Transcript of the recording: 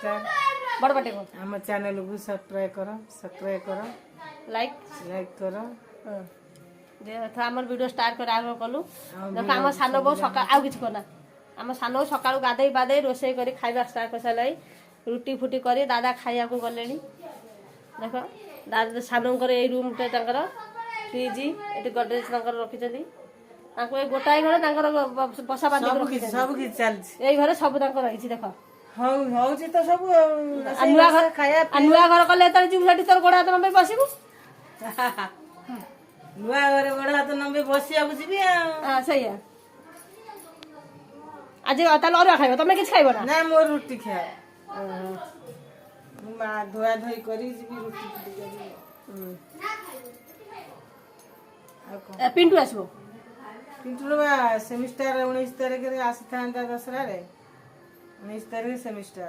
semester बड़ बटे को आम चैनल को सब्सक्राइब करो लाइक करो आमर वीडियो स्टार्ट कर आरंभ कलु देख आम सान बो सका आउ किछ करना आम सान बो सकाळु गाधई बाधई रोषेई करी खाइबा स्टार्ट कर सारै रुटी फुटी करी दादा खाइया को गलेनी देख दादा सानंकर ए रूम टे तंकर फ्रिज एटी गडरेज तंकर रखि छथि ताको ए गोटाई घर तंकर बसा बांधी कर सब की चल ए घर सब तंकर रहिछि देख हौची तो सब नुआ घर खाया नुआ घर कले त जीव सटी तोर गोड़ा त नबे बसिबु नुआ घर गोड़ा तो नबे बसिया को जीबी हां सही है आज ताल और खाइबो तमे किछ खाइबो ना ना मोर रुटी खाए मा धोआ धोई करी जीबी रुटी करी पिंटू आसबो पिंटू सेमिस्टर 19 तारिख रे आसी था दसरा रे 19 तारिख सेमिस्टर